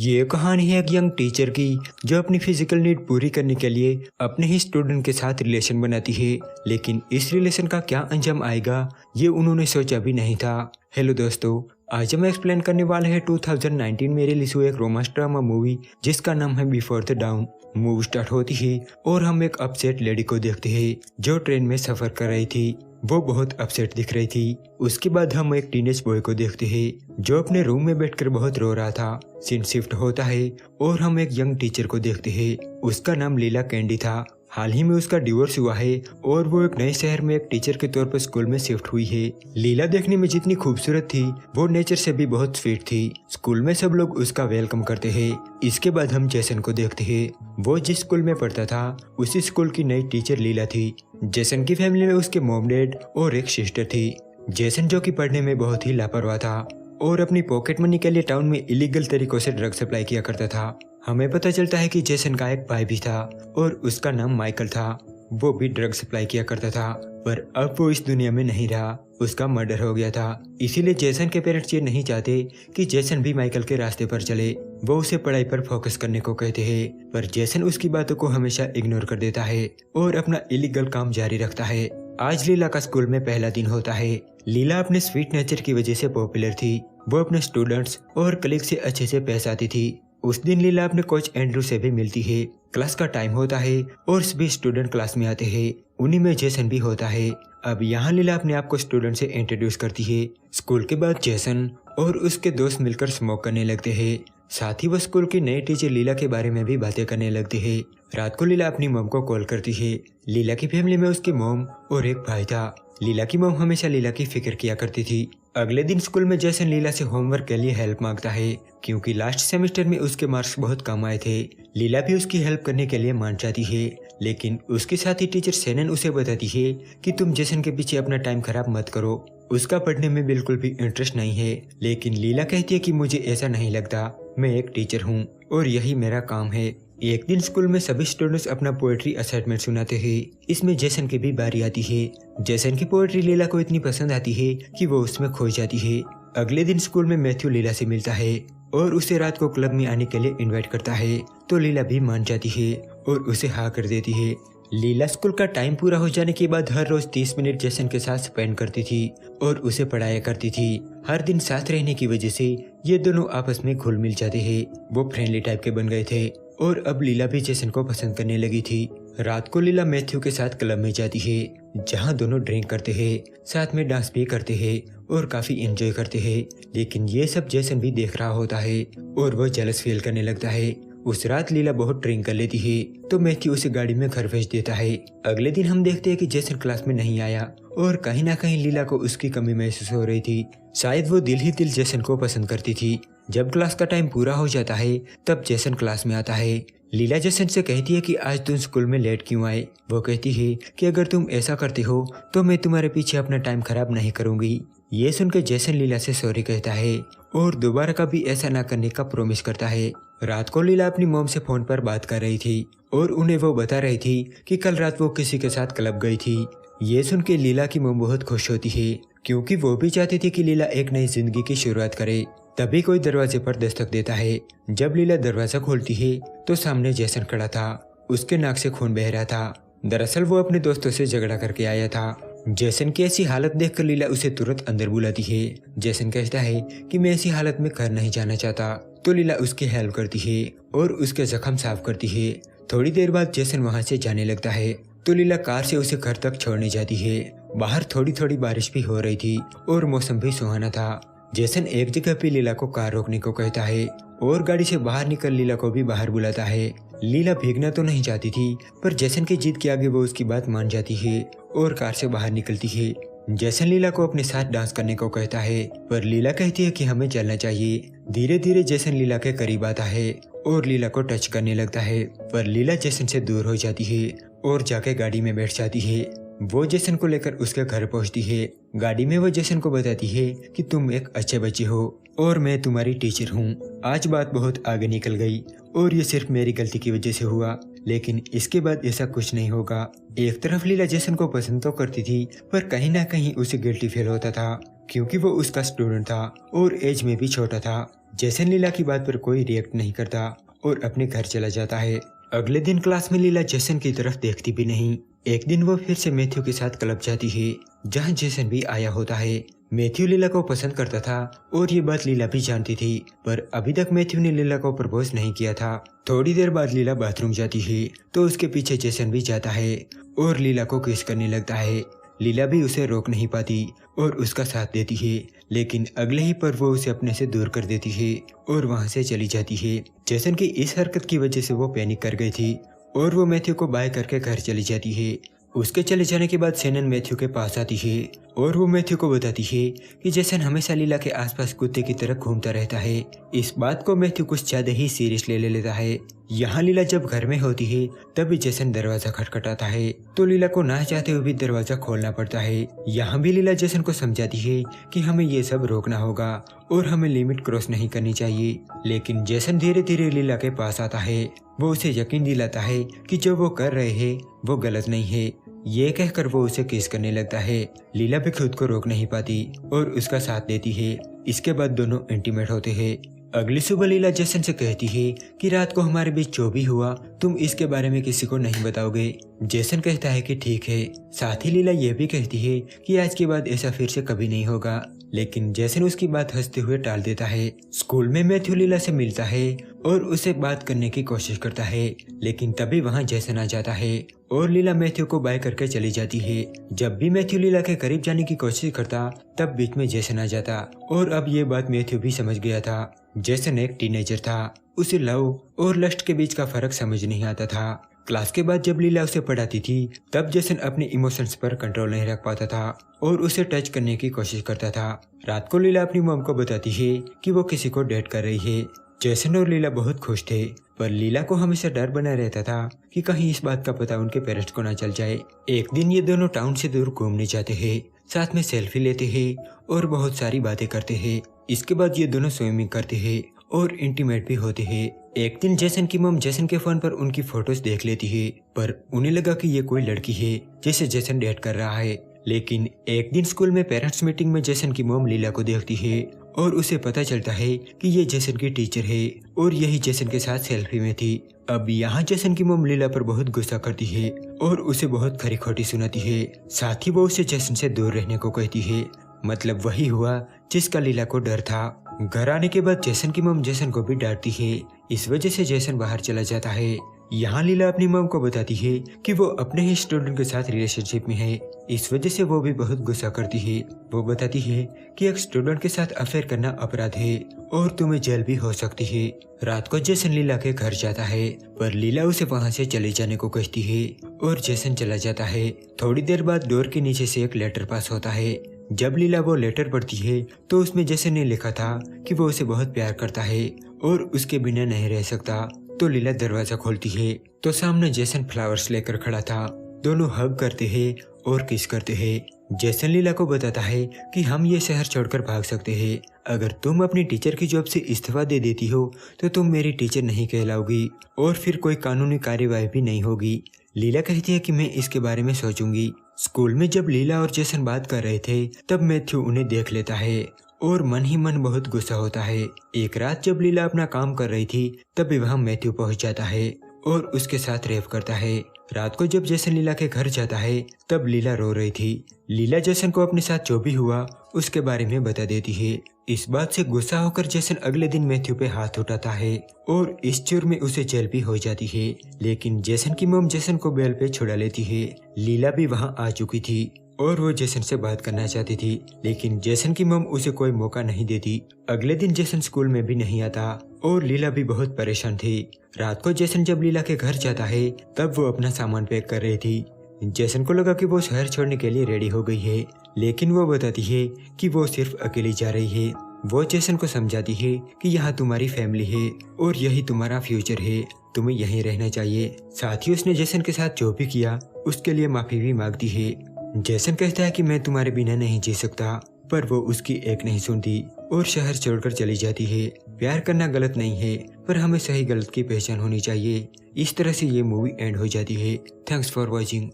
ये कहानी है एक यंग टीचर की जो अपनी फिजिकल नीड पूरी करने के लिए अपने ही स्टूडेंट के साथ रिलेशन बनाती है, लेकिन इस रिलेशन का क्या अंजाम आएगा ये उन्होंने सोचा भी नहीं था। हेलो दोस्तों, आज हम एक्सप्लेन करने वाले हैं 2019 में रिलीज हुई एक रोमांस ड्रामा मूवी जिसका नाम है before the down. Movie start होती है और हम एक अपसेट लेडी को देखते हैं जो ट्रेन में सफर कर रही थी। वो बहुत अपसेट दिख रही थी। उसके बाद हम एक टीनेज बॉय को देखते हैं जो अपने रूम में बैठकर बहुत रो रहा था। सीन शिफ्ट होता है और हम एक यंग टीचर को देखते हैं। उसका नाम लीला कैंडी था। हाल ही में उसका डिवोर्स हुआ है और वो एक नए शहर में एक टीचर के तौर पर स्कूल में शिफ्ट हुई है। लीला देखने में जितनी खूबसूरत थी वो नेचर से भी बहुत स्वीट थी। स्कूल में सब लोग उसका वेलकम करते हैं। इसके बाद हम जेसन को देखते हैं। वो जिस स्कूल में पढ़ता था उसी स्कूल की नई टीचर लीला थी। जेसन की फैमिली में उसके मॉम डैड और एक सिस्टर थी। जेसन जो कि पढ़ने में बहुत ही लापरवाह था और अपनी पॉकेट मनी के लिए टाउन में इलीगल तरीकों से ड्रग सप्लाई किया करता था। हमें पता चलता है कि जेसन का एक भाई भी था और उसका नाम माइकल था। वो भी ड्रग सप्लाई किया करता था, पर अब वो इस दुनिया में नहीं रहा। उसका मर्डर हो गया था। इसीलिए जेसन के पेरेंट्स ये नहीं चाहते कि जेसन भी माइकल के रास्ते पर चले। वो उसे पढ़ाई पर फोकस करने को कहते हैं, पर जेसन उसकी बातों को हमेशा इग्नोर कर देता है और अपना इलीगल काम जारी रखता है। आज लीला का स्कूल में पहला दिन होता है। लीला अपने स्वीट नेचर की वजह से पॉपुलर थी। वो अपने स्टूडेंट्स और कलीग से अच्छे से पेश आती थी। उस दिन लीला अपने कोच एंड्रू से भी मिलती है। क्लास का टाइम होता है और सभी स्टूडेंट क्लास में आते हैं। उन्हीं में जेसन भी होता है। अब यहाँ लीला अपने आप को स्टूडेंट से इंट्रोड्यूस करती है। स्कूल के बाद जेसन और उसके दोस्त मिलकर स्मोक करने लगते हैं। साथ ही वो स्कूल की नई टीचर लीला के बारे में भी बातें करने लगती है। रात को लीला अपनी मॉम को कॉल करती है। लीला की फैमिली में उसकी मॉम और एक भाई था। लीला की मॉम हमेशा लीला की फिक्र किया करती थी। अगले दिन स्कूल में जेसन लीला से होमवर्क के लिए हेल्प मांगता है क्योंकि लास्ट सेमेस्टर में उसके मार्क्स बहुत कम आए थे। लीला भी उसकी हेल्प करने के लिए मान जाती है, लेकिन उसके साथ ही टीचर सेनन उसे बताती है कि तुम जेसन के पीछे अपना टाइम खराब मत करो। उसका पढ़ने में बिल्कुल भी इंटरेस्ट नहीं है। लेकिन लीला कहती है कि मुझे ऐसा नहीं लगता, मैं एक टीचर हूँ और यही मेरा काम है। एक दिन स्कूल में सभी स्टूडेंट्स अपना पोएट्री असाइनमेंट सुनाते हैं। इसमें जेसन की भी बारी आती है। जेसन की पोएट्री लीला को इतनी पसंद आती है कि वो उसमें खो जाती है। अगले दिन स्कूल में मैथ्यू लीला से मिलता है और उसे रात को क्लब में आने के लिए इनवाइट करता है, तो लीला भी मान जाती है और उसे हाँ कर देती है। लीला स्कूल का टाइम पूरा हो जाने के बाद हर रोज 30 मिनट जेसन के साथ स्पेंड करती थी और उसे पढ़ाया करती थी। हर दिन साथ रहने की वजह से ये दोनों आपस में घुल मिल जाते हैं। वो फ्रेंडली टाइप के बन गए थे और अब लीला भी जेसन को पसंद करने लगी थी। रात को लीला मैथ्यू के साथ क्लब में जाती है जहां दोनों ड्रिंक करते हैं, साथ में डांस भी करते हैं और काफी एंजॉय करते हैं। लेकिन ये सब जेसन भी देख रहा होता है और वो जेलस फील करने लगता है। उस रात लीला बहुत ड्रिंक कर लेती है तो मैथ्यू उसे गाड़ी में घर भेज देता है। अगले दिन हम देखते हैं कि जेसन क्लास में नहीं आया और कहीं ना कहीं लीला को उसकी कमी महसूस हो रही थी। शायद वो दिल ही दिल जेसन को पसंद करती थी। जब क्लास का टाइम पूरा हो जाता है तब जेसन क्लास में आता है। लीला जेसन से कहती है कि आज तुम स्कूल में लेट क्यों आए। वो कहती है कि अगर तुम ऐसा करते हो तो मैं तुम्हारे पीछे अपना टाइम खराब नहीं करूंगी। ये सुनकर जेसन लीला से सॉरी कहता है और दोबारा कभी ऐसा ना करने का प्रॉमिस करता है। रात को लीला अपनी मॉम से फोन पर बात कर रही थी और उन्हें वो बता रही थी कि कल रात वो किसी के साथ क्लब गई थी। ये सुन के लीला की मॉम बहुत खुश होती है क्योंकि वो भी चाहती थी कि लीला एक नई जिंदगी की शुरुआत करे। तभी कोई दरवाजे पर दस्तक देता है। जब लीला दरवाजा खोलती है तो सामने जेसन खड़ा था। उसके नाक से खून बह रहा था। दरअसल वो अपने दोस्तों से झगड़ा करके आया था। जेसन की ऐसी हालत देखकर लीला उसे तुरंत अंदर बुलाती है। जेसन कहता है कि मैं ऐसी हालत में घर नहीं जाना चाहता, तो लीला उसकी हेल्प करती है और उसके जख्म साफ करती है। थोड़ी देर बाद जेसन वहां से जाने लगता है तो लीला कार से उसे घर तक छोड़ने जाती है। बाहर थोड़ी थोड़ी बारिश भी हो रही थी और मौसम भी सुहाना था। जेसन एक जगह पे लीला को कार रोकने को कहता है और गाड़ी से बाहर निकल लीला को भी बाहर बुलाता है। लीला भीगना तो नहीं चाहती थी, पर जेसन की जिद के आगे वो उसकी बात मान जाती है और कार से बाहर निकलती है। जेसन लीला को अपने साथ डांस करने को कहता है, पर लीला कहती है कि हमें चलना चाहिए। धीरे धीरे जेसन लीला के करीब आता है और लीला को टच करने लगता है, पर लीला जेसन से दूर हो जाती है और जाके गाड़ी में बैठ जाती है। वो जेसन को लेकर उसके घर पहुंचती है। गाड़ी में वो जेसन को बताती है कि तुम एक अच्छे बच्चे हो और मैं तुम्हारी टीचर हूँ। आज बात बहुत आगे निकल गई और ये सिर्फ मेरी गलती की वजह से हुआ, लेकिन इसके बाद ऐसा कुछ नहीं होगा। एक तरफ लीला जेसन को पसंद तो करती थी, पर कहीं ना कहीं उसे गिल्टी फील होता था क्योंकि वो उसका स्टूडेंट था और एज में भी छोटा था। जेसन लीला की बात पर कोई रिएक्ट नहीं करता और अपने घर चला जाता है। अगले दिन क्लास में लीला जेसन की तरफ देखती भी नहीं। एक दिन वो फिर से मैथ्यू के साथ क्लब जाती है जहाँ जेसन भी आया होता है। मैथ्यू लीला को पसंद करता था और ये बात लीला भी जानती थी, पर अभी तक मैथ्यू ने लीला को प्रपोज नहीं किया था। थोड़ी देर बाद लीला बाथरूम जाती है तो उसके पीछे जेसन भी जाता है और लीला को किस करने लगता है। लीला भी उसे रोक नहीं पाती और उसका साथ देती है, लेकिन अगले ही पल वो उसे अपने से दूर कर देती है और वहां से चली जाती है। जेसन की इस हरकत की वजह से वो पैनिक कर गई थी और वो मैथ्यू को बाय करके घर चली जाती है। उसके चले जाने के बाद शेनन मैथ्यू के पास आती है और वो मैथ्यू को बताती है कि जेसन हमेशा लीला के आसपास कुत्ते की तरह घूमता रहता है। इस बात को मैथ्यू कुछ ज्यादा ही सीरियस ले लेता है। यहाँ लीला जब घर में होती है तभी जेसन दरवाजा खटखटाता है तो लीला को ना चाहते हुए भी दरवाजा खोलना पड़ता है। यहाँ भी लीला जेसन को समझाती है कि हमें ये सब रोकना होगा और हमें लिमिट क्रॉस नहीं करनी चाहिए, लेकिन जेसन धीरे धीरे लीला के पास आता है। वो उसे यकीन दिलाता है कि जो वो कर रहे हैं वो गलत नहीं है। ये कहकर वो उसे किस करने लगता है। लीला भी खुद को रोक नहीं पाती और उसका साथ देती है। इसके बाद दोनों इंटीमेट होते हैं। अगली सुबह लीला जेसन से कहती है कि रात को हमारे बीच जो भी हुआ तुम इसके बारे में किसी को नहीं बताओगे। जेसन कहता है कि ठीक है। साथ ही लीला ये भी कहती है कि आज के बाद ऐसा फिर से कभी नहीं होगा, लेकिन जेसन उसकी बात हंसते हुए टाल देता है। स्कूल में मैथ्यू लीला से मिलता है और उसे बात करने की कोशिश करता है, लेकिन तभी वहां जेसन आ जाता है और लीला मैथ्यू को बाय करके चली जाती है। जब भी मैथ्यू लीला के करीब जाने की कोशिश करता तब बीच में जेसन आ जाता और अब ये बात मैथ्यू भी समझ गया था। जेसन एक टीनेजर था, उसे लव और लस्ट के बीच का फर्क समझ नहीं आता था। क्लास के बाद जब लीला उसे पढ़ाती थी तब जेसन अपने इमोशंस पर कंट्रोल नहीं रख पाता था और उसे टच करने की कोशिश करता था। रात को लीला अपनी मॉम को बताती है कि वो किसी को डेट कर रही है। जेसन और लीला बहुत खुश थे, पर लीला को हमेशा डर बना रहता था कि कहीं इस बात का पता उनके पेरेंट्स को ना चल जाए। एक दिन ये दोनों टाउन से दूर घूमने जाते हैं, साथ में सेल्फी लेते हैं और बहुत सारी बातें करते हैं। इसके बाद ये दोनों स्विमिंग करते हैं और इंटीमेट भी होते हैं। एक दिन जेसन की मॉम जेसन के फोन पर उनकी फोटोज देख लेती है, पर उन्हें लगा कि ये कोई लड़की है जिसे जेसन डेट कर रहा है। लेकिन एक दिन स्कूल में पेरेंट्स मीटिंग में जेसन की मॉम लीला को देखती है और उसे पता चलता है कि ये जेसन की टीचर है और यही जेसन के साथ सेल्फी में थी। अब यहाँ जेसन की मॉम लीला पर बहुत गुस्सा करती है और उसे बहुत खरी खोटी सुनाती है। साथ ही वो उसे जेसन से दूर रहने को कहती है। मतलब वही हुआ जिसका लीला को डर था। घर आने के बाद जेसन की मॉम जेसन को भी डांटती है। इस वजह से जेसन बाहर चला जाता है। यहाँ लीला अपनी मॉम को बताती है कि वो अपने ही स्टूडेंट के साथ रिलेशनशिप में है। इस वजह से वो भी बहुत गुस्सा करती है। वो बताती है कि एक स्टूडेंट के साथ अफेयर करना अपराध है और तुम्हें जेल भी हो सकती है। रात को जेसन लीला के घर जाता है, पर लीला उसे वहाँ से चले जाने को कहती है और जेसन चला जाता है। थोड़ी देर बाद डोर के नीचे से एक लेटर पास होता है। जब लीला वो लेटर पढ़ती है तो उसमें जेसन ने लिखा था कि वो उसे बहुत प्यार करता है और उसके बिना नहीं रह सकता। तो लीला दरवाजा खोलती है तो सामने जेसन फ्लावर्स लेकर खड़ा था। दोनों हग करते हैं और किस करते हैं। जेसन लीला को बताता है कि हम ये शहर छोड़कर भाग सकते हैं। अगर तुम अपनी टीचर की जॉब से इस्तीफा दे देती हो तो तुम मेरी टीचर नहीं कहलाओगी और फिर कोई कानूनी कार्यवाही भी नहीं होगी। लीला कहती है कि मैं इसके बारे में सोचूंगी। स्कूल में जब लीला और जेसन बात कर रहे थे तब मैथ्यू उन्हें देख लेता है और मन ही मन बहुत गुस्सा होता है। एक रात जब लीला अपना काम कर रही थी तभी वहाँ मैथ्यू पहुँच जाता है और उसके साथ रेप करता है। रात को जब जेसन लीला के घर जाता है तब लीला रो रही थी। लीला जेसन को अपने साथ जो भी हुआ उसके बारे में बता देती है। इस बात से गुस्सा होकर जेसन अगले दिन मैथ्यू पे हाथ उठाता है और इस जुर्म में उसे जेल भी हो जाती है। लेकिन जेसन की मॉम जेसन को बेल पे छुड़ा लेती है। लीला भी वहाँ आ चुकी थी और वो जेसन से बात करना चाहती थी, लेकिन जेसन की मॉम उसे कोई मौका नहीं देती। अगले दिन जेसन स्कूल में भी नहीं आता और लीला भी बहुत परेशान थी। रात को जेसन जब लीला के घर जाता है तब वो अपना सामान पैक कर रही थी। जेसन को लगा कि वो शहर छोड़ने के लिए रेडी हो गई है, लेकिन वो बताती है कि वो सिर्फ अकेली जा रही है। वो जेसन को समझाती है कि यहाँ तुम्हारी फैमिली है और यही तुम्हारा फ्यूचर है, तुम्हें यहीं रहना चाहिए। साथ ही उसने जेसन के साथ जो भी किया उसके लिए माफी भी मांगती है। जेसन कहता है कि मैं तुम्हारे बिना नहीं जी सकता, पर वो उसकी एक नहीं सुनती और शहर छोड़कर चली जाती है। प्यार करना गलत नहीं है, पर हमें सही गलत की पहचान होनी चाहिए। इस तरह से ये मूवी एंड हो जाती है। Thanks for watching.